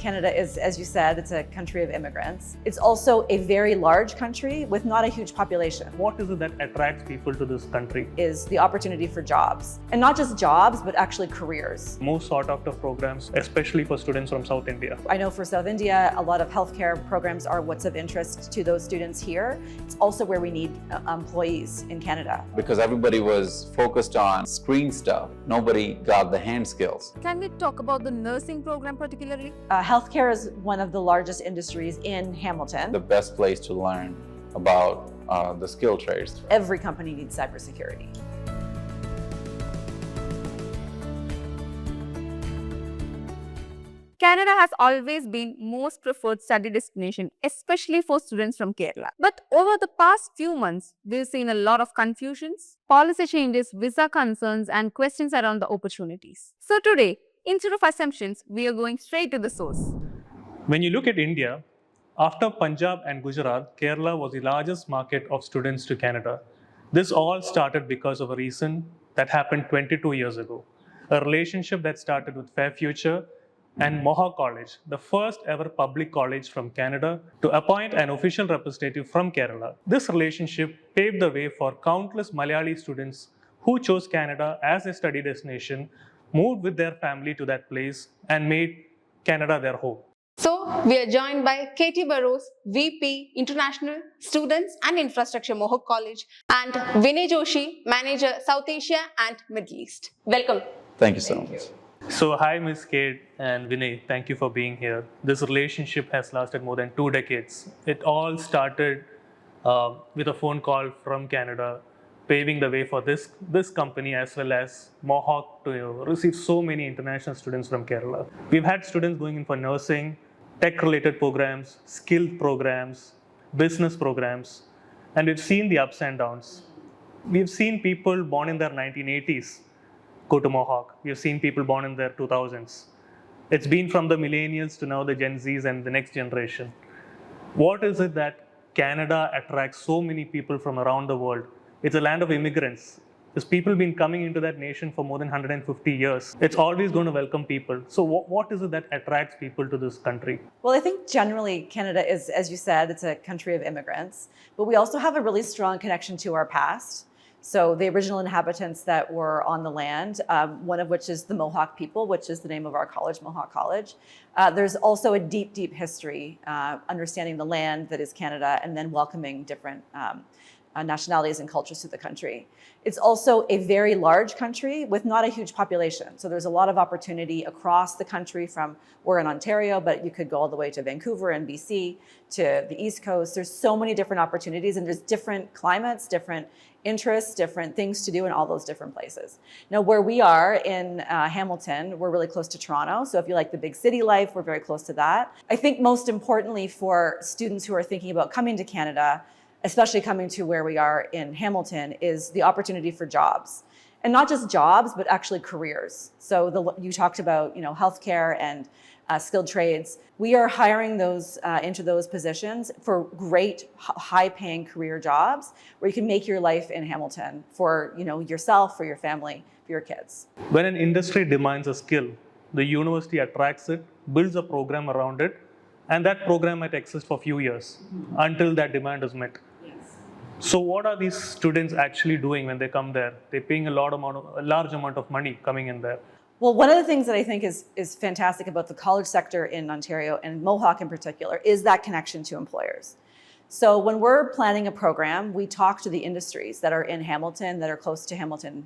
Canada is, as you said, it's a country of immigrants. It's also a very large country with not a huge population. What is it that attracts people to this country? Is the opportunity for jobs. And not just jobs, but actually careers. Most sought after programs, especially for students from South India. I know for South India, a lot of healthcare programs are what's of interest to those students here. It's also where we need employees in Canada. Because everybody was focused on screen stuff, nobody got the hand skills. Can we talk about the nursing program particularly? Healthcare is one of the largest industries in Hamilton. The best place to learn about the skill trades. Every company needs cybersecurity. Canada has always been most preferred study destination, especially for students from Kerala. But over the past few months, we've seen a lot of confusions, policy changes, visa concerns, and questions around the opportunities. So today, instead of assumptions, we are going straight to the source. When you look at India, after Punjab and Gujarat, Kerala was the largest market of students to Canada. This all started because of a reason that happened 22 years ago. A relationship that started with Fair Future and Mohawk College, the first ever public college from Canada, to appoint an official representative from Kerala. This relationship paved the way for countless Malayali students who chose Canada as a study destination, moved with their family to that place, and made Canada their home. So, we are joined by Katie Burrows, VP, International Students and Infrastructure, Mohawk College, and Vinay Joshi, Manager, South Asia and Middle East. Welcome. Thank you so much. So, hi Ms. Kate and Vinay, thank you for being here. This relationship has lasted more than 2 decades. It all started with a phone call from Canada, paving the way for this company as well as Mohawk to receive so many international students from Kerala. We've had students going in for nursing, tech-related programs, skilled programs, business programs, and we've seen the ups and downs. We've seen people born in their 1980s go to Mohawk. We've seen people born in their 2000s. It's been from the millennials to now the Gen Zs and the next generation. What is it that Canada attracts so many people from around the world? It's a land of immigrants. There's people been coming into that nation for more than 150 years. It's always going to welcome people. So what is it that attracts people to this country? Well, I think generally Canada is, as you said, it's a country of immigrants, but we also have a really strong connection to our past. So the original inhabitants that were on the land, one of which is the Mohawk people, which is the name of our college, Mohawk College. There's also a deep, deep history, understanding the land that is Canada and then welcoming different nationalities and cultures to the country. It's also a very large country with not a huge population. So there's a lot of opportunity across the country from, we're in Ontario, but you could go all the way to Vancouver and BC, to the East Coast. There's so many different opportunities and there's different climates, different interests, different things to do in all those different places. Now, where we are in Hamilton, we're really close to Toronto. So if you like the big city life, we're very close to that. I think most importantly for students who are thinking about coming to Canada, especially coming to where we are in Hamilton, is the opportunity for jobs. And not just jobs, but actually careers. So you talked about, healthcare and skilled trades. We are hiring those into those positions for great, high-paying career jobs where you can make your life in Hamilton for yourself, for your family, for your kids. When an industry demands a skill, the university attracts it, builds a program around it, and that program might exist for a few years until that demand is met. So what are these students actually doing when they come there? They're paying a large amount of money coming in there. Well, one of the things that I think is fantastic about the college sector in Ontario and Mohawk in particular is that connection to employers. So when we're planning a program, we talk to the industries that are in Hamilton, that are close to Hamilton,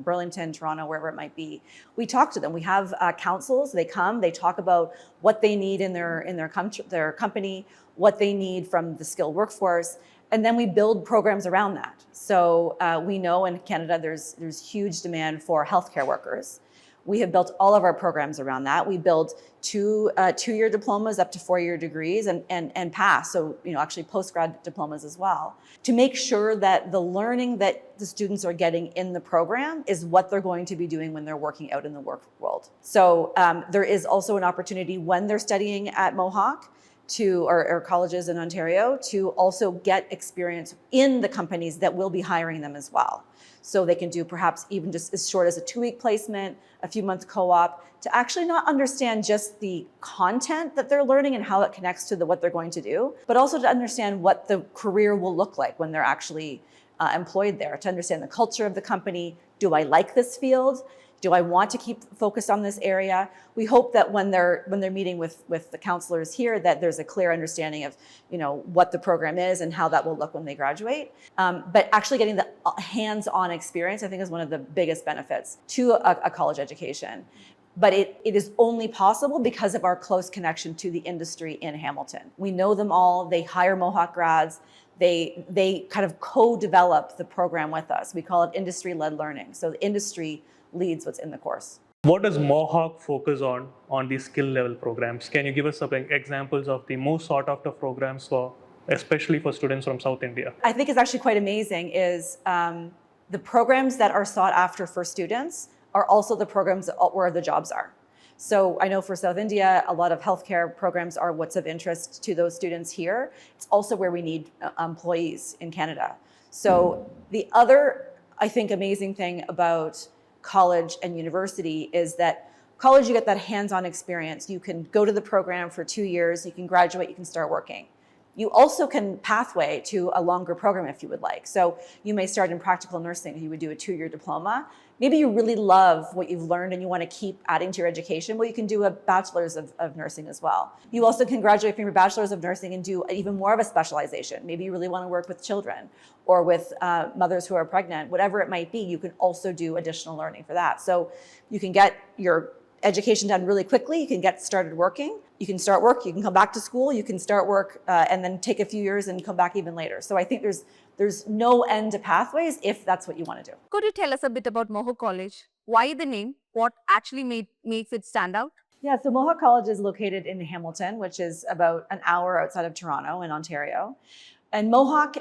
Burlington, Toronto, wherever it might be. We talk to them. We have councils. They come. They talk about what they need in their company, what they need from the skilled workforce, and then we build programs around that. So we know in Canada there's huge demand for healthcare workers. We have built all of our programs around that. We build two-year diplomas up to 4-year degrees and pass, so actually postgrad diplomas as well, to make sure that the learning that the students are getting in the program is what they're going to be doing when they're working out in the work world. So there is also an opportunity when they're studying at Mohawk or colleges in Ontario to also get experience in the companies that will be hiring them as well. So they can do perhaps even just as short as a 2-week placement, a few month co-op, to actually not understand just the content that they're learning and how it connects to what they're going to do, but also to understand what the career will look like when they're actually employed there, to understand the culture of the company. Do I like this field? Do I want to keep focused on this area? We hope that when they're meeting with the counselors here, that there's a clear understanding of, what the program is and how that will look when they graduate. But actually getting the hands-on experience, I think, is one of the biggest benefits to a college education. But it is only possible because of our close connection to the industry in Hamilton. We know them all. They hire Mohawk grads. They kind of co-develop the program with us. We call it industry-led learning. So the industry leads what's in the course. What does Mohawk focus on these skill level programs? Can you give us some examples of the most sought after programs especially for students from South India? I think it's actually quite amazing is the programs that are sought after for students are also the programs where the jobs are. So I know for South India, a lot of healthcare programs are what's of interest to those students here. It's also where we need employees in Canada. So the other, I think, amazing thing about college and university is that college, you get that hands-on experience. You can go to the program for 2 years, you can graduate, you can start working. You also can pathway to a longer program if you would like. So you may start in practical nursing, you would do a 2-year diploma. Maybe you really love what you've learned and you want to keep adding to your education. Well, you can do a bachelor's of nursing as well. You also can graduate from your bachelor's of nursing and do even more of a specialization. Maybe you really want to work with children or with mothers who are pregnant, whatever it might be, you can also do additional learning for that. So you can get your education done really quickly. You can get started working. You can start work. You can come back to school. You can start work and then take a few years and come back even later. So I think there's no end to pathways if that's what you want to do. Could you tell us a bit about Mohawk College? Why the name? What actually makes it stand out? Yeah, so Mohawk College is located in Hamilton, which is about an hour outside of Toronto in Ontario. And Mohawk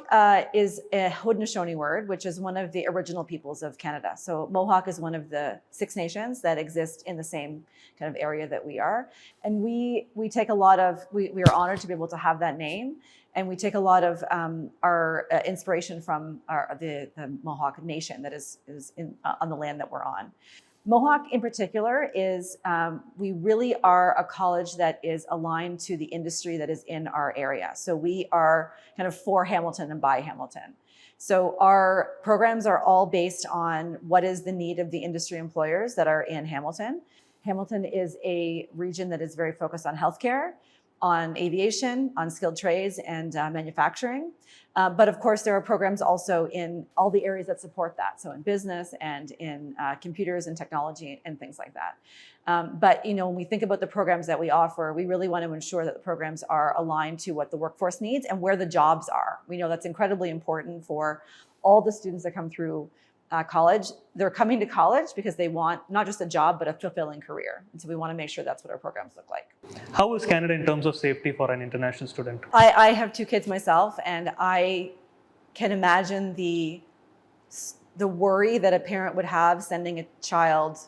is a Haudenosaunee word, which is one of the original peoples of Canada. So Mohawk is one of the 6 nations that exist in the same kind of area that we are. And we take a lot of, we are honored to be able to have that name. And we take a lot of our inspiration from the Mohawk Nation that is on the land that we're on. Mohawk in particular is, we really are a college that is aligned to the industry that is in our area. So we are kind of for Hamilton and by Hamilton. So our programs are all based on what is the need of the industry employers that are in Hamilton. Hamilton is a region that is very focused on healthcare, on aviation, on skilled trades, and manufacturing. But of course, there are programs also in all the areas that support that. So in business and in computers and technology and things like that. But when we think about the programs that we offer, we really want to ensure that the programs are aligned to what the workforce needs and where the jobs are. We know that's incredibly important for all the students that come through college. They're coming to college because they want not just a job, but a fulfilling career. And so we want to make sure that's what our programs look like. How is Canada in terms of safety for an international student? I have 2 kids myself, and I can imagine the worry that a parent would have sending a child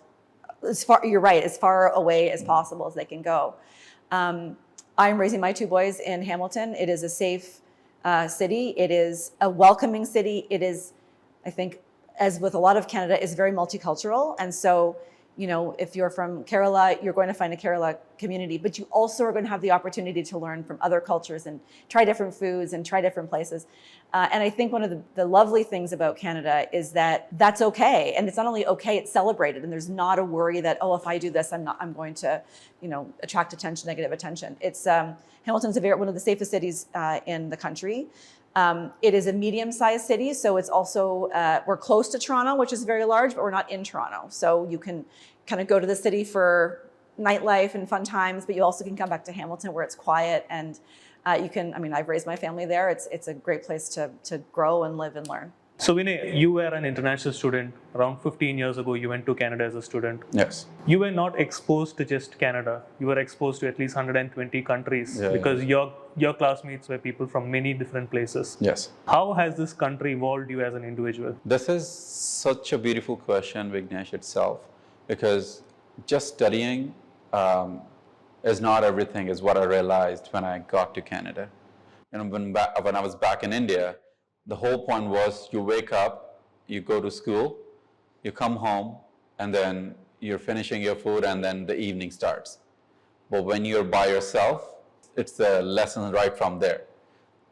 you're right, as far away as possible as they can go. I'm raising my 2 boys in Hamilton. It is a safe city. It is a welcoming city. It is, I think, as with a lot of Canada, is very multicultural. And so, if you're from Kerala, you're going to find a Kerala community, but you also are going to have the opportunity to learn from other cultures and try different foods and try different places. And I think one of the lovely things about Canada is that that's okay. And it's not only okay, it's celebrated. And there's not a worry that, if I do this, I'm going to, attract attention, negative attention. It's Hamilton's one of the safest cities in the country. It is a medium-sized city, so it's also, we're close to Toronto, which is very large, but we're not in Toronto. So you can kind of go to the city for nightlife and fun times, but you also can come back to Hamilton where it's quiet and I've raised my family there. It's a great place to grow and live and learn. So Vinay, you were an international student. Around 15 years ago, you went to Canada as a student. Yes. You were not exposed to just Canada. You were exposed to at least 120 countries because your classmates were people from many different places. Yes. How has this country evolved you as an individual? This is such a beautiful question, Vignesh, itself, because just studying is not everything, is what I realized when I got to Canada. When I was back in India, the whole point was you wake up, you go to school, you come home, and then you're finishing your food, and then the evening starts. But when you're by yourself, it's the lesson right from there.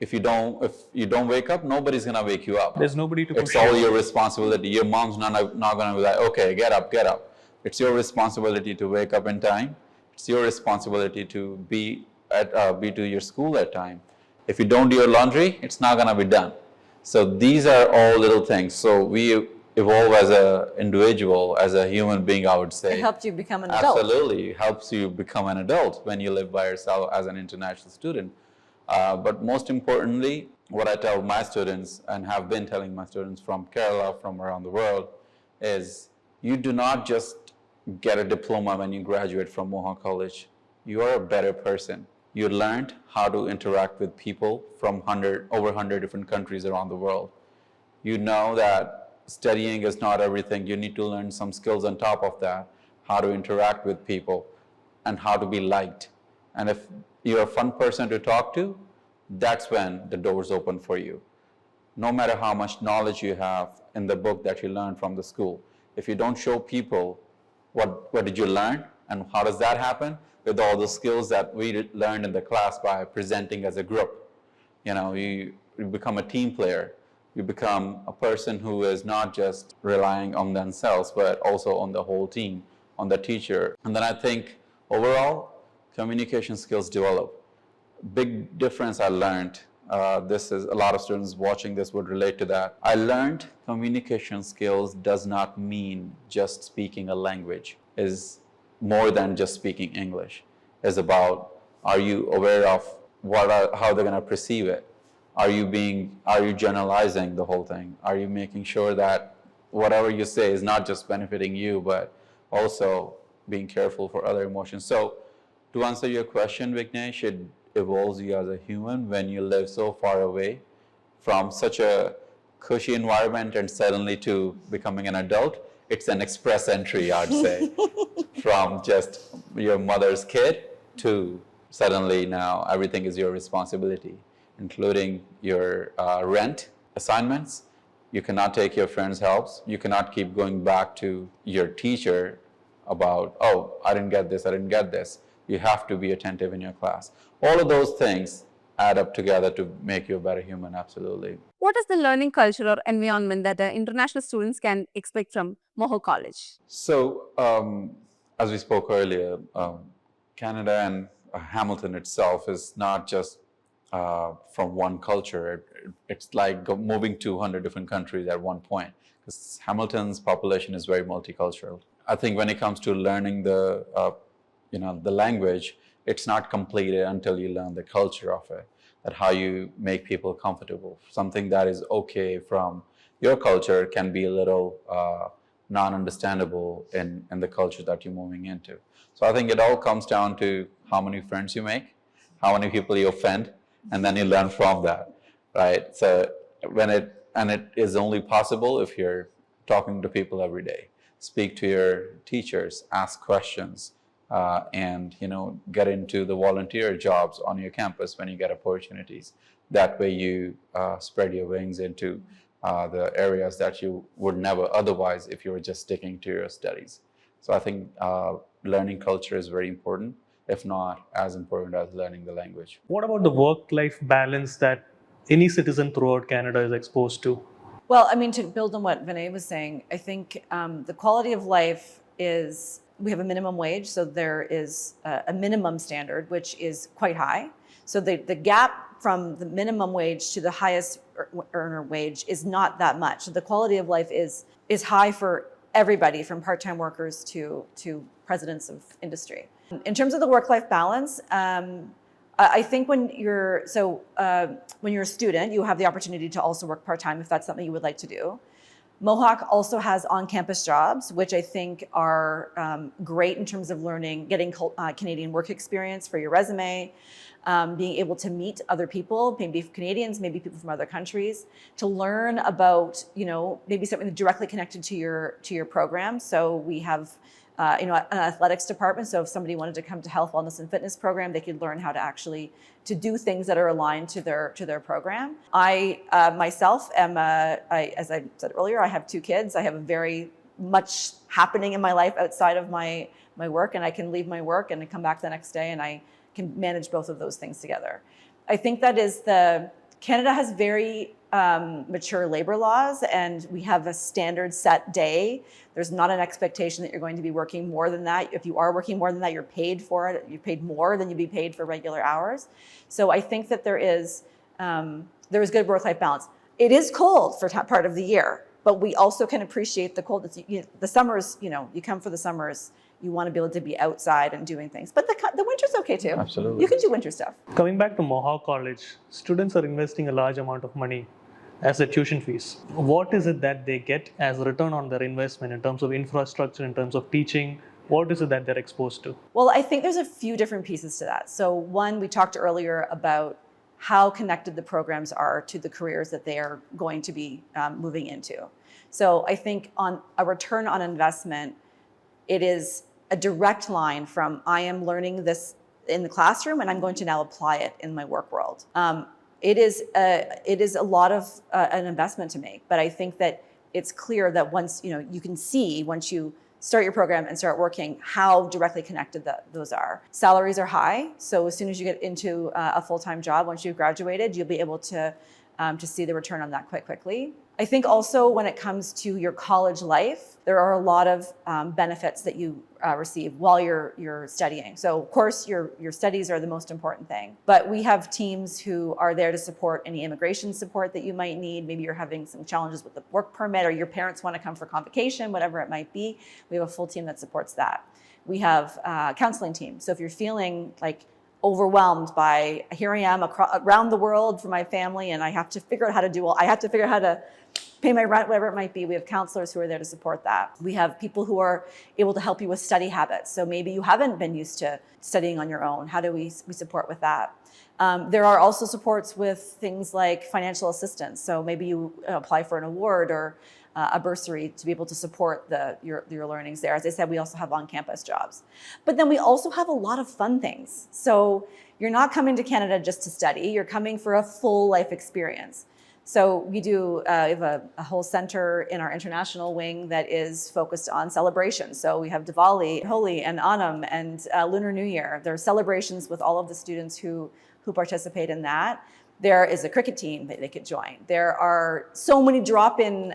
If you don't wake up, nobody's gonna wake you up. There's nobody to push It's all you. your responsibility. Your mom's not gonna be like, okay, get up, get up. It's your responsibility to wake up in time. It's your responsibility to be to your school at time. If you don't do your laundry, it's not gonna be done. So these are all little things. So we evolve as an individual, as a human being, I would say. It helped you become an adult. Absolutely. It helps you become an adult when you live by yourself as an international student. But most importantly, what I tell my students and have been telling my students from Kerala, from around the world, is you do not just get a diploma when you graduate from Mohawk College. You are a better person. You learned how to interact with people from over 100 different countries around the world. You know that studying is not everything. You need to learn some skills on top of that, how to interact with people and how to be liked. And if you're a fun person to talk to, that's when the doors open for you. No matter how much knowledge you have in the book that you learned from the school, if you don't show people what did you learn and how does that happen with all the skills that we learned in the class by presenting as a group. You become a team player. You become a person who is not just relying on themselves, but also on the whole team, on the teacher. And then I think overall, communication skills develop. Big difference I learned. This is a lot of students watching this would relate to that. I learned communication skills does not mean just speaking a language. Is more than just speaking English. Is about, are you aware of how they're going to perceive it? Are you generalizing the whole thing? Are you making sure that whatever you say is not just benefiting you, but also being careful for other emotions? So to answer your question, Vignesh, it evolves you as a human when you live so far away from such a cushy environment and suddenly to becoming an adult. It's an express entry, I'd say, from just your mother's kid to suddenly now everything is your responsibility, including your rent assignments. You cannot take your friends' helps. You cannot keep going back to your teacher about, oh, I didn't get this. You have to be attentive in your class. All of those things add up together to make you a better human, absolutely. What is the learning culture or environment that international students can expect from Mohawk College? So, as we spoke earlier, Canada and Hamilton itself is not just from one culture. It's like moving to 100 different countries at one point, because Hamilton's population is very multicultural. I think when it comes to learning the language, it's not completed until you learn the culture of it, that how you make people comfortable. Something that is okay from your culture can be a little non-understandable in the culture that you're moving into. So I think it all comes down to how many friends you make, how many people you offend, and then you learn from that, right? So it is only possible if you're talking to people every day. Speak to your teachers, ask questions, and get into the volunteer jobs on your campus when you get opportunities. That way you spread your wings into the areas that you would never otherwise if you were just sticking to your studies. So I think learning culture is very important, if not as important as learning the language. What about the work-life balance that any citizen throughout Canada is exposed to? Well, I mean, to build on what Vinay was saying, I think the quality of life is, we have a minimum wage, so there is a minimum standard, which is quite high. So the gap from the minimum wage to the highest earner wage is not that much. So the quality of life is high for everybody, from part-time workers to presidents of industry. In terms of the work-life balance, I think when you're a student, you have the opportunity to also work part-time if that's something you would like to do. Mohawk also has on-campus jobs, which I think are great in terms of getting Canadian work experience for your resume, being able to meet other people, maybe Canadians, maybe people from other countries, to learn about, maybe something directly connected to your program. So we have an athletics department. So if somebody wanted to come to health, wellness, and fitness program, they could learn how to actually to do things that are aligned to their program. I myself am, as I said earlier, I have 2 kids. I have very much happening in my life outside of my work, and I can leave my work and come back the next day, and I can manage both of those things together. I think that is Canada has very mature labor laws, and we have a standard set day. There's not an expectation that you're going to be working more than that. If you are working more than that, you're paid for it. You're paid more than you'd be paid for regular hours. So I think that there is good work-life balance. It is cold for part of the year, but we also can appreciate the cold. The summers, you come for the summers. You want to be able to be outside and doing things. But the winter's okay too. Absolutely. You can do winter stuff. Coming back to Mohawk College, students are investing a large amount of money as their tuition fees. What is it that they get as a return on their investment in terms of infrastructure, in terms of teaching? What is it that they're exposed to? Well, I think there's a few different pieces to that. So one, we talked earlier about how connected the programs are to the careers that they are going to be moving into. So I think on a return on investment, it is a direct line from I am learning this in the classroom and I'm going to now apply it in my work world. It is a lot of an investment to make, but I think that it's clear that once you can see once you start your program and start working how directly connected those are. Salaries are high, so as soon as you get into a full-time job, once you've graduated, you'll be able to see the return on that quite quickly. I think also when it comes to your college life, there are a lot of benefits that you receive while you're studying. So of course your studies are the most important thing, but we have teams who are there to support any immigration support that you might need. Maybe you're having some challenges with the work permit, or your parents want to come for convocation, whatever it might be. We have a full team that supports that. We have a counseling team. So if you're feeling like overwhelmed by, here I am around the world for my family and I have to figure out how to pay my rent, whatever it might be. We have counselors who are there to support that. We have people who are able to help you with study habits. So maybe you haven't been used to studying on your own. How do we support with that? There are also supports with things like financial assistance. So maybe you apply for an award or a bursary to be able to support your learnings there. As I said, we also have on-campus jobs. But then we also have a lot of fun things. So you're not coming to Canada just to study. You're coming for a full life experience. So we have a whole center in our international wing that is focused on celebrations. So we have Diwali, Holi, and Onam, and Lunar New Year. There are celebrations with all of the students who participate in that. There is a cricket team that they could join. There are so many drop-in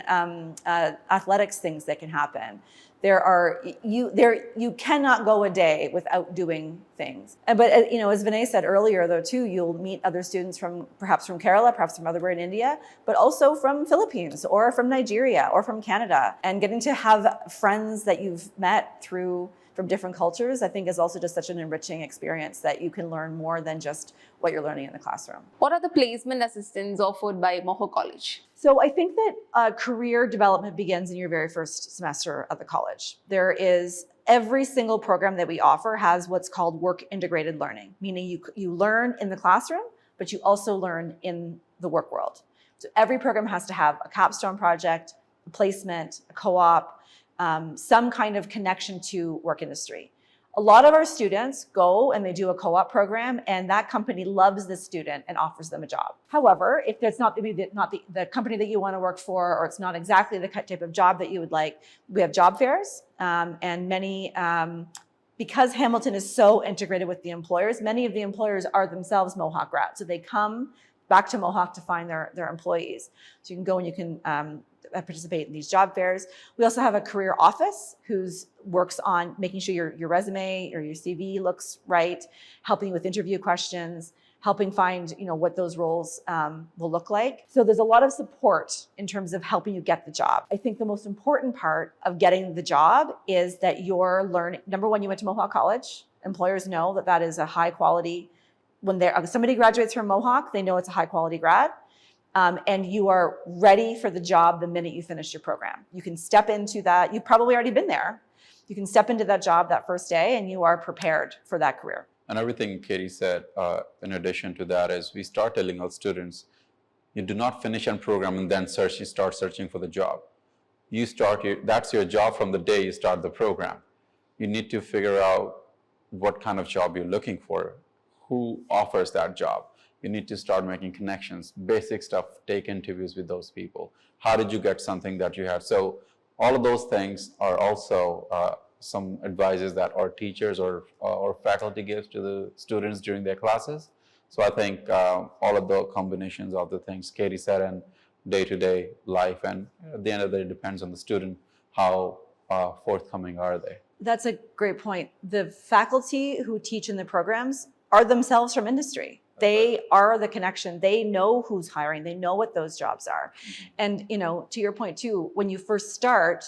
athletics things that can happen. You cannot go a day without doing things. But as Vinay said earlier, though, too, you'll meet other students perhaps from Kerala, perhaps from other in India, but also from Philippines or from Nigeria or from Canada. And getting to have friends that you've met from different cultures, I think is also just such an enriching experience that you can learn more than just what you're learning in the classroom. What are the placement assistance offered by Mohawk College? So I think that career development begins in your very first semester of the college. Every single program that we offer has what's called work integrated learning, meaning you learn in the classroom, but you also learn in the work world. So every program has to have a capstone project, a placement, a co-op, some kind of connection to work industry. A lot of our students go and they do a co-op program, and that company loves the student and offers them a job. However, if it's not the company that you want to work for, or it's not exactly the type of job that you would like, we have job fairs, and many, because Hamilton is so integrated with the employers, many of the employers are themselves Mohawk grads. So they come back to Mohawk to find their employees. So you can go and you can participate in these job fairs. We also have a career office who works on making sure your resume or your CV looks right, helping you with interview questions, helping find what those roles will look like. So there's a lot of support in terms of helping you get the job. I think the most important part of getting the job is that you're learning. Number one, you went to Mohawk College. Employers know that is a high quality. When somebody graduates from Mohawk, they know it's a high quality grad. And you are ready for the job the minute you finish your program. You can step into that. You've probably already been there. You can step into that job that first day and you are prepared for that career. And everything Katie said, in addition to that, is we start telling our students, you do not finish a program and then you start searching for the job. That's your job from the day you start the program. you need to figure out what kind of job you're looking for, who offers that job. You need to start making connections, basic stuff, take interviews with those people. How did you get something that you had? So all of those things are also some advices that our teachers or faculty gives to the students during their classes. So I think all of the combinations of the things Katie said and day-to-day life, and at the end of the day, it depends on the student, how forthcoming are they. That's a great point. The faculty who teach in the programs are themselves from industry. They are the connection. They know who's hiring. They know what those jobs are. And, you know, to your point too, when you first start,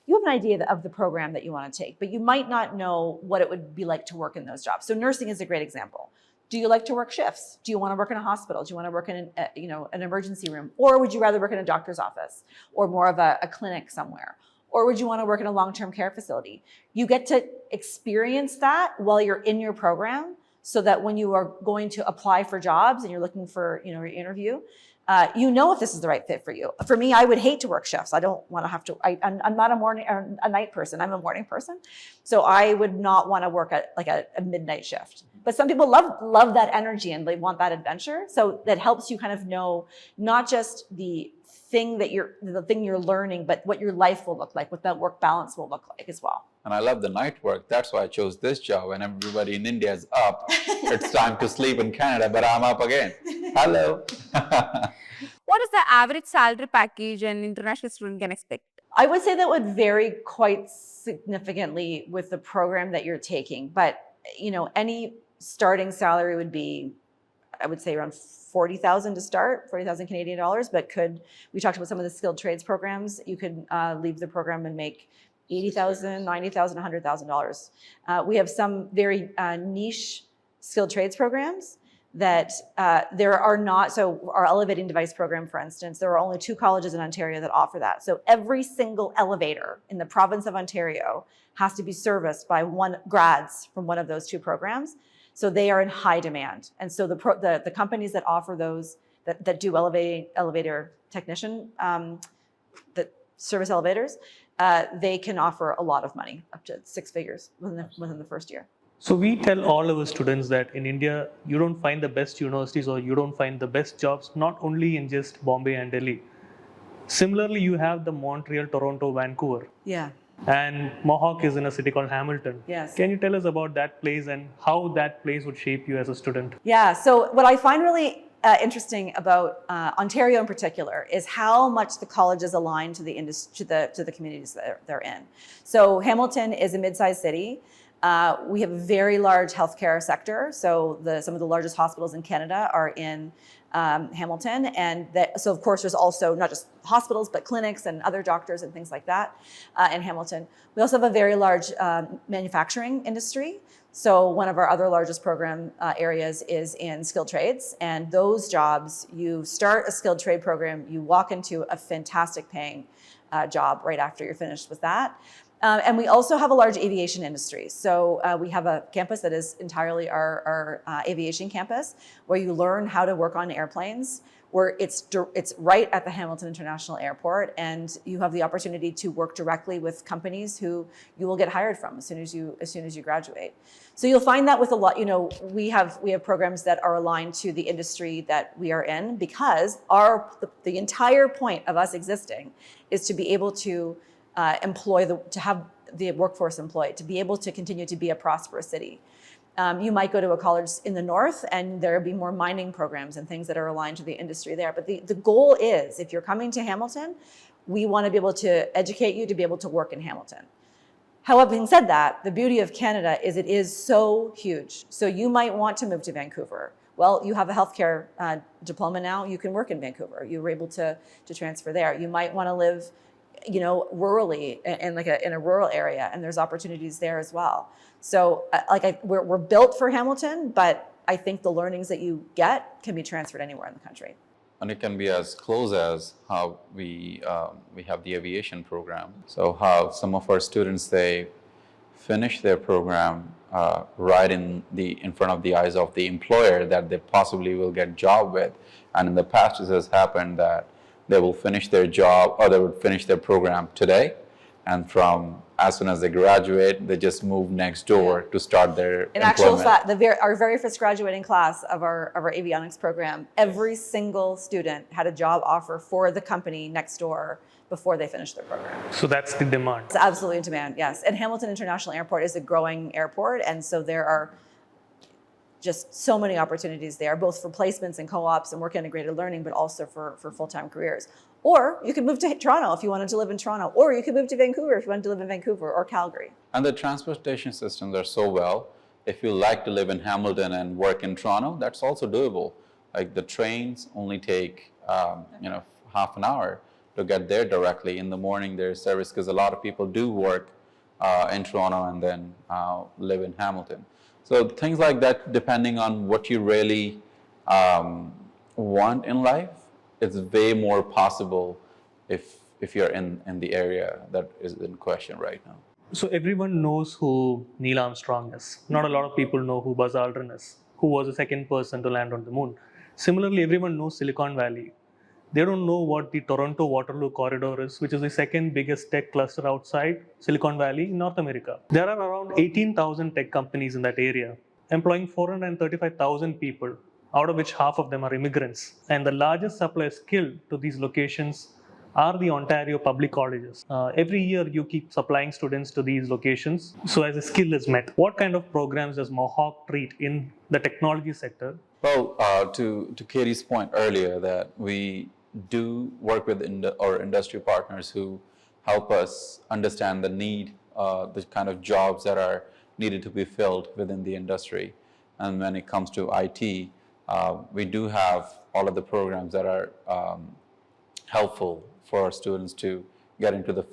you have an idea of the program that you want to take, but you might not know what it would be like to work in those jobs. So nursing is a great example. Do you like to work shifts? Do you want to work in a hospital? Do you want to work in an emergency room? Or would you rather work in a doctor's office or more of a clinic somewhere? Or would you want to work in a long-term care facility? You get to experience that while you're in your program, so that when you are going to apply for jobs and you're looking for, your interview, you know if this is the right fit for you. For me, I would hate to work shifts. I don't want to have to. I'm not a morning or a night person. I'm a morning person, so I would not want to work at like a midnight shift. But some people love that energy and they want that adventure. So that helps you kind of know not just the thing you're learning, but what your life will look like, what that work balance will look like as well. And I love the night work. That's why I chose this job. And everybody in India is up. It's time to sleep in Canada, but I'm up again. Hello. What is the average salary package an international student can expect? I would say that would vary quite significantly with the program that you're taking. But, any starting salary would be, I would say, around 40,000 to start, 40,000 Canadian dollars. But we talked about some of the skilled trades programs. You could leave the program and make $80,000, $90,000, $100,000. We have some very niche skilled trades programs that there are not. So our elevating device program, for instance, there are only 2 colleges in Ontario that offer that. So every single elevator in the province of Ontario has to be serviced by grads from one of those 2 programs. So they are in high demand. And so the companies that offer those, that do elevator technician, that service elevators, they can offer a lot of money, up to 6 figures within the first year. So we tell all our students that in India, you don't find the best universities or you don't find the best jobs, not only in just Bombay and Delhi. Similarly, you have the Montreal, Toronto, Vancouver. Yeah. And Mohawk is in a city called Hamilton. Yes. Can you tell us about that place and how that place would shape you as a student? Yeah. So what I find really interesting about Ontario in particular is how much the colleges align to the industry, to the communities that they're in. So Hamilton is a mid-sized city. We have a very large healthcare sector. So some of the largest hospitals in Canada are in Hamilton. And so of course, there's also not just hospitals, but clinics and other doctors and things like that in Hamilton. We also have a very large manufacturing industry. So one of our other largest program areas is in skilled trades. And those jobs, you start a skilled trade program, you walk into a fantastic paying job right after you're finished with that. And we also have a large aviation industry. So we have a campus that is entirely our Aviation Campus, where you learn how to work on airplanes, where it's right at the Hamilton International Airport, and you have the opportunity to work directly with companies who you will get hired from as soon as you graduate. So you'll find that with a lot. We have programs that are aligned to the industry that we are in, because the entire point of us existing is to be able to to have the workforce employed, to be able to continue to be a prosperous city. You might go to a college in the north and there will be more mining programs and things that are aligned to the industry there. But the goal is, if you're coming to Hamilton, we want to be able to educate you to be able to work in Hamilton. However, having said that, the beauty of Canada is it is so huge. So you might want to move to Vancouver. Well, you have a healthcare diploma now, you can work in Vancouver. You were able to transfer there. You might want to live rurally in a rural area, and there's opportunities there as well. So we're built for Hamilton, but I think the learnings that you get can be transferred anywhere in the country. And it can be as close as how we have the aviation program. So how some of our students, they finish their program right in front of the eyes of the employer that they possibly will get job with. And in the past, it has happened that they will finish their job or they would finish their program today, and from as soon as they graduate, they just move next door to start their In actual employment. fact, our very first graduating class of our avionics program, every single student had a job offer for the company next door before they finished their program. So that's the demand. It's absolutely in demand, yes. And Hamilton International Airport is a growing airport, and so there are just so many opportunities there, both for placements and co-ops and work integrated learning, but also for full-time careers. Or you could move to Toronto if you wanted to live in Toronto, or you could move to Vancouver if you wanted to live in Vancouver or Calgary. And the transportation systems are so well. If you like to live in Hamilton and work in Toronto, that's also doable. Like the trains only take, half an hour to get there directly. In the morning, there's service because a lot of people do work in Toronto and then live in Hamilton. So things like that, depending on what you really want in life, it's way more possible if you're in the area that is in question right now. So everyone knows who Neil Armstrong is. Not a lot of people know who Buzz Aldrin is, who was the second person to land on the moon. Similarly, everyone knows Silicon Valley. They don't know what the Toronto Waterloo Corridor is, which is the second biggest tech cluster outside Silicon Valley in North America. There are around 18,000 tech companies in that area, employing 435,000 people, out of which half of them are immigrants. And the largest supply of skill to these locations are the Ontario public colleges. Every year you keep supplying students to these locations, so as a skill is met. What kind of programs does Mohawk treat in the technology sector? Well, to Katie's point earlier, that we do work with our industry partners who help us understand the need, the kind of jobs that are needed to be filled within the industry. And when it comes to IT, we do have all of the programs that are helpful for our students to get into the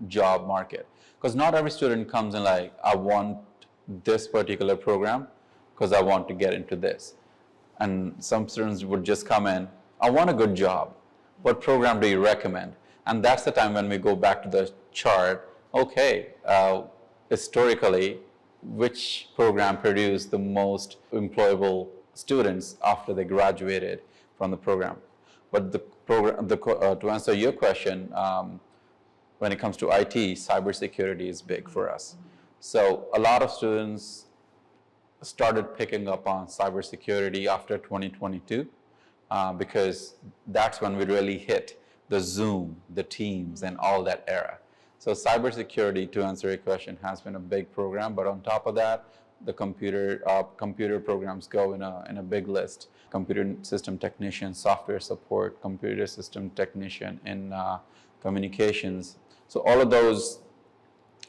job market. Because not every student comes in like, I want this particular program because I want to get into this. And some students would just come in, I want a good job. What program do you recommend? And that's the time when we go back to the chart. Okay, historically, which program produced the most employable students after they graduated from the program? But the program, to answer your question, when it comes to IT, cybersecurity is big for us. So a lot of students started picking up on cybersecurity after 2022 because that's when we really hit the Zoom, the Teams, and all that era. So cybersecurity, to answer your question, has been a big program. But on top of that, the computer programs go in a big list. Computer system technician, software support, computer system technician in communications. So all of those,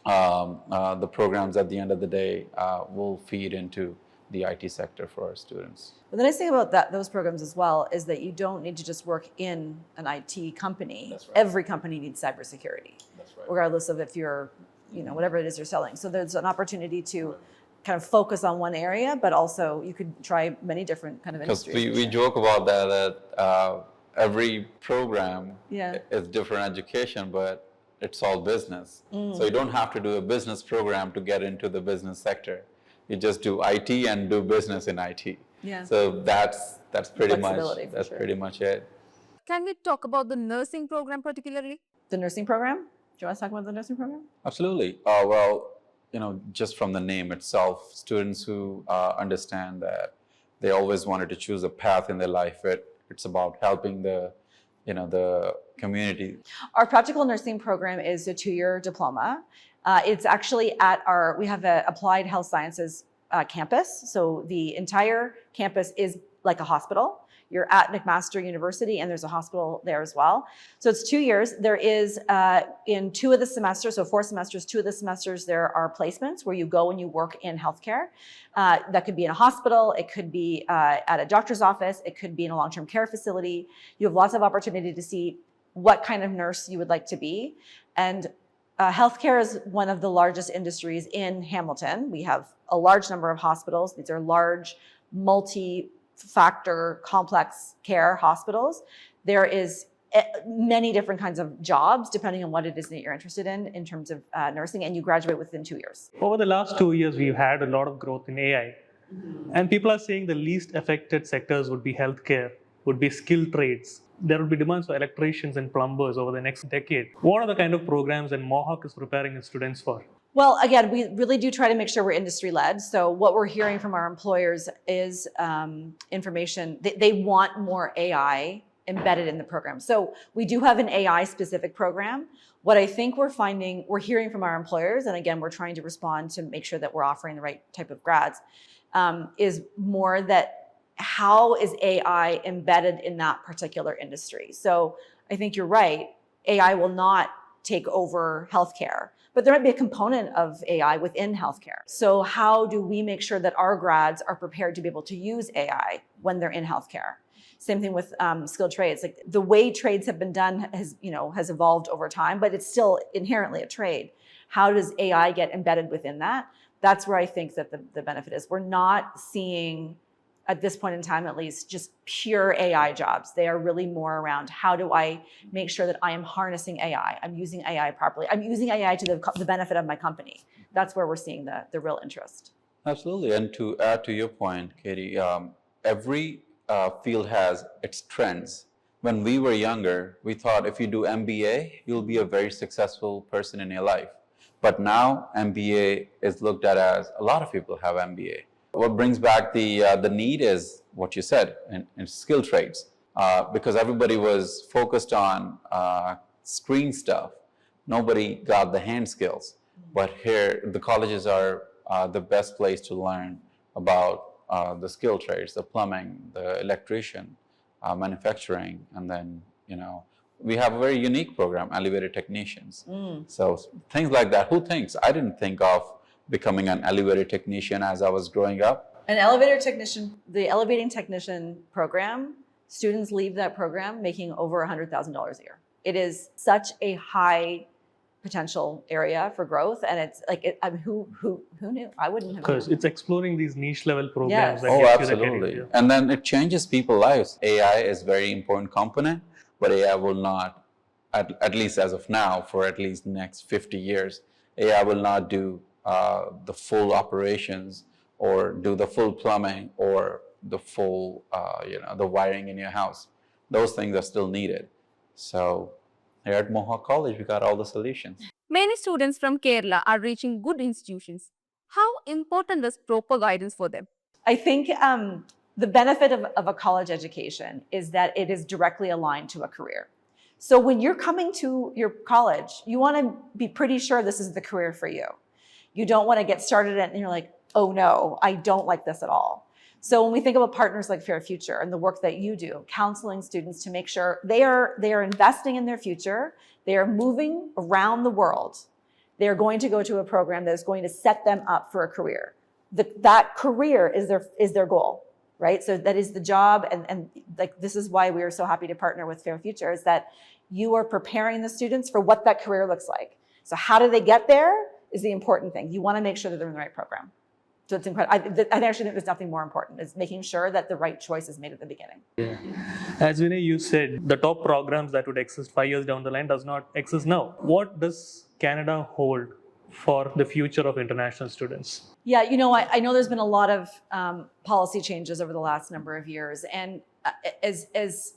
the programs at the end of the day will feed into the IT sector for our students. But the nice thing about those programs as well is that you don't need to just work in an IT company. That's right. Every company needs cybersecurity, That's right. regardless of if you're, whatever it is you're selling. So there's an opportunity to kind of focus on one area, but also you could try many different kind of Because industries. we joke about that every program Yeah. is different education, but it's all business. So you don't have to do a business program to get into the business sector. You just do IT and do business in IT. Yeah. So that's pretty much Flexibility, for sure. pretty much it. Can we talk about the nursing program particularly? The nursing program? Do you want to talk about the nursing program? Absolutely. Just from the name itself, students who understand that they always wanted to choose a path in their life. It's about helping the community. Our practical nursing program is a 2-year diploma. It's actually we have an applied health sciences campus. So the entire campus is like a hospital. You're at McMaster University and there's a hospital there as well. So it's 2 years. There is in 2 of the semesters, so 4 semesters, 2 of the semesters, there are placements where you go and you work in healthcare. That could be in a hospital. It could be at a doctor's office. It could be in a long-term care facility. You have lots of opportunity to see what kind of nurse you would like to be. And healthcare is one of the largest industries in Hamilton. We have a large number of hospitals. These are large, multi-factor, complex care hospitals. There is many different kinds of jobs depending on what it is that you're interested in terms of nursing, and you graduate within 2 years. Over the last 2 years, we've had a lot of growth in AI. And people are saying the least affected sectors would be healthcare, would be skilled trades. there will be demands for electricians and plumbers over the next decade. What are the kind of programs that Mohawk is preparing its students for? Well, again, we really do try to make sure we're industry led. So what we're hearing from our employers is information. They want more AI embedded in the program. So we do have an AI specific program. What I think we're hearing from our employers, and again, we're trying to respond to make sure that we're offering the right type of grads, is more that how is AI embedded in that particular industry? So I think you're right. AI will not take over healthcare, but there might be a component of AI within healthcare. So how do we make sure that our grads are prepared to be able to use AI when they're in healthcare? Same thing with skilled trades. Like the way trades have been done has evolved over time, but it's still inherently a trade. How does AI get embedded within that? That's where I think that the benefit is. We're not seeing, at this point in time at least, just pure AI jobs. They are really more around how do I make sure that I am harnessing AI, I'm using AI properly, I'm using AI to the benefit of my company. That's where we're seeing the real interest. Absolutely. And to add to your point, Katie, every field has its trends. When we were younger, we thought if you do MBA, you'll be a very successful person in your life. But now MBA is looked at as a lot of people have MBA. What brings back the need is what you said in skilled trades, because everybody was focused on screen stuff. Nobody got the hand skills. But here, the colleges are the best place to learn about the skilled trades, the plumbing, the electrician, manufacturing, and then, we have a very unique program, elevator technicians. So things like that. Who thinks? I didn't think of becoming an elevator technician as I was growing up. An elevator technician, the elevating technician program, students leave that program making over $100,000 a year. It is such a high potential area for growth, and it's like, who knew? I wouldn't have. Because it's exploring these niche level programs. Yes. That Oh, get you the absolutely. career. And then it changes people's lives. AI is very important component, but AI will not, at least as of now, for at least next 50 years, AI will not do the full operations or do the full plumbing or the full, the wiring in your house. Those things are still needed. So here at Mohawk College, we got all the solutions. Many students from Kerala are reaching good institutions. How important is proper guidance for them? I think the benefit of a college education is that it is directly aligned to a career. So when you're coming to your college, you want to be pretty sure this is the career for you. You don't want to get started and you're like, oh no, I don't like this at all. So when we think about partners like Fair Future and the work that you do, counseling students to make sure they are investing in their future, they are moving around the world, they are going to go to a program that is going to set them up for a career. That career is their goal, right? So that is the job, and like this is why we are so happy to partner with Fair Future, is that you are preparing the students for what that career looks like. So how do they get there is the important thing. You want to make sure that they're in the right program. So it's incredible. I actually think there's nothing more important, is making sure that the right choice is made at the beginning. Yeah. As Vinay, you said, the top programs that would exist 5 years down the line does not exist now. What does Canada hold for the future of international students? Yeah, I know there's been a lot of policy changes over the last number of years, and as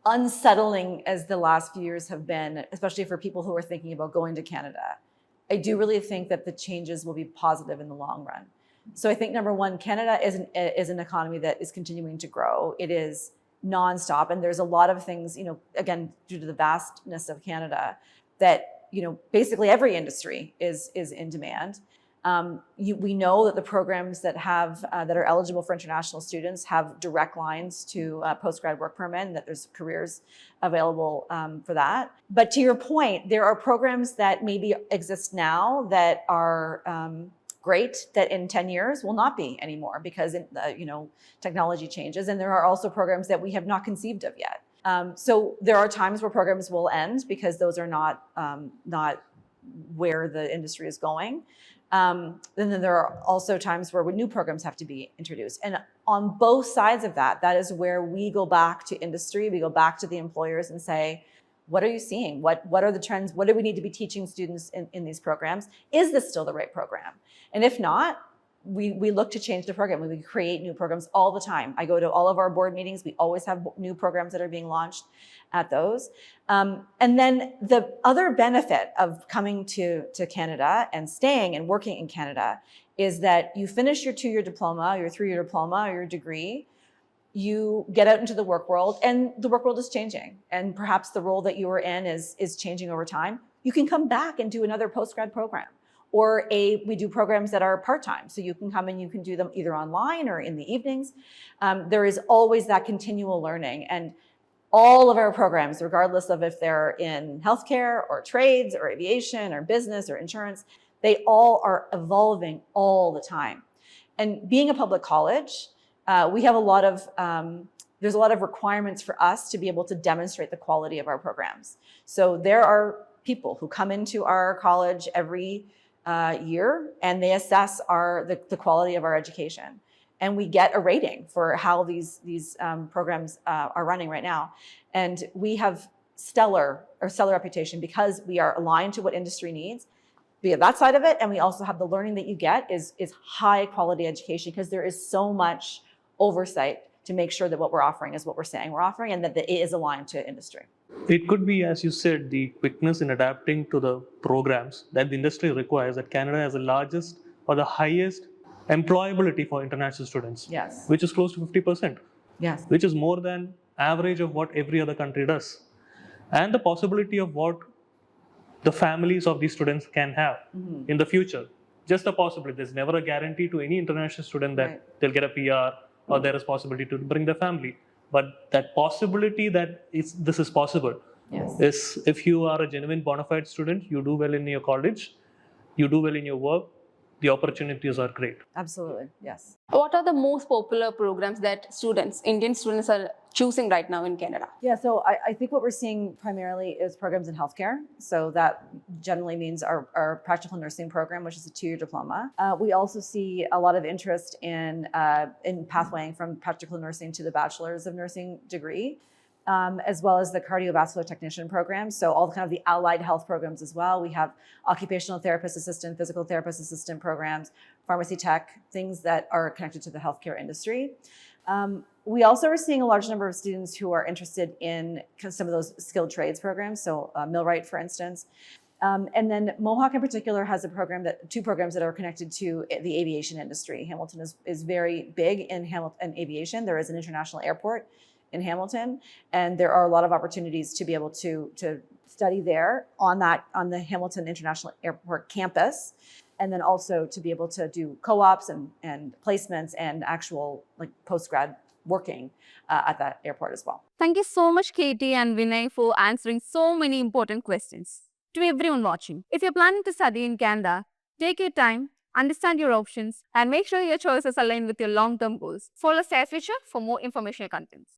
unsettling as the last few years have been, especially for people who are thinking about going to Canada, I do really think that the changes will be positive in the long run. So I think number one, Canada is an economy that is continuing to grow. It is nonstop, and there's a lot of things, again, due to the vastness of Canada, that basically every industry is in demand. We know that the programs that are eligible for international students have direct lines to postgrad work permit, and that there's careers available for that. But to your point, there are programs that maybe exist now that are great, that in 10 years will not be anymore because technology changes, and there are also programs that we have not conceived of yet. So there are times where programs will end because those are not where the industry is going. And then there are also times where new programs have to be introduced. And on both sides of that is where we go back to industry, we go back to the employers and say, what are you seeing? What are the trends? What do we need to be teaching students in these programs? Is this still the right program? And if not, we look to change the program. We create new programs all the time. I go to all of our board meetings. We always have new programs that are being launched at those. And then the other benefit of coming to Canada and staying and working in Canada is that you finish your 2-year diploma, your 3-year diploma, or your degree, you get out into the work world, and the work world is changing. And perhaps the role that you were in is changing over time. You can come back and do another postgrad program. Or we do programs that are part-time. So you can come and you can do them either online or in the evenings. There is always that continual learning. And all of our programs, regardless of if they're in healthcare or trades or aviation or business or insurance, they all are evolving all the time. And being a public college, we have there's a lot of requirements for us to be able to demonstrate the quality of our programs. So there are people who come into our college every year, and they assess the quality of our education. And we get a rating for how these programs are running right now. And we have stellar reputation because we are aligned to what industry needs. We have that side of it, and we also have the learning that you get is high quality education, because there is so much oversight to make sure that what we're offering is what we're saying we're offering, and that it is aligned to industry. It could be, as you said, the quickness in adapting to the programs that the industry requires, that Canada has the largest or the highest employability for international students. Yes. Which is close to 50%. Yes. Which is more than average of what every other country does. And the possibility of what the families of these students can have in the future. Just a possibility. There's never a guarantee to any international student that they'll get a PR or there is possibility to bring their family. But that possibility that this is possible is, if you are a genuine bona fide student, you do well in your college, you do well in your work, the opportunities are great. Absolutely, yes. What are the most popular programs that Indian students are choosing right now in Canada? Yeah, so I think what we're seeing primarily is programs in healthcare. So that generally means our practical nursing program, which is a 2-year diploma. We also see a lot of interest in pathwaying from practical nursing to the bachelor's of nursing degree. As well as the cardiovascular technician program. So all kind of the allied health programs as well. We have occupational therapist assistant, physical therapist assistant programs, pharmacy tech, things that are connected to the healthcare industry. We also are seeing a large number of students who are interested in some of those skilled trades programs. So millwright, for instance. And then Mohawk in particular has two programs that are connected to the aviation industry. Hamilton is very big in aviation. There is an international airport in Hamilton, and there are a lot of opportunities to be able to study there on the Hamilton International Airport campus, and then also to be able to do co-ops and placements and actual post-grad working at that airport as well. Thank you so much, Katie and Vinay, for answering so many important questions. To everyone watching, if you're planning to study in Canada, take your time, understand your options, and make sure your choices align with your long-term goals. Follow Stare Future for more informational contents.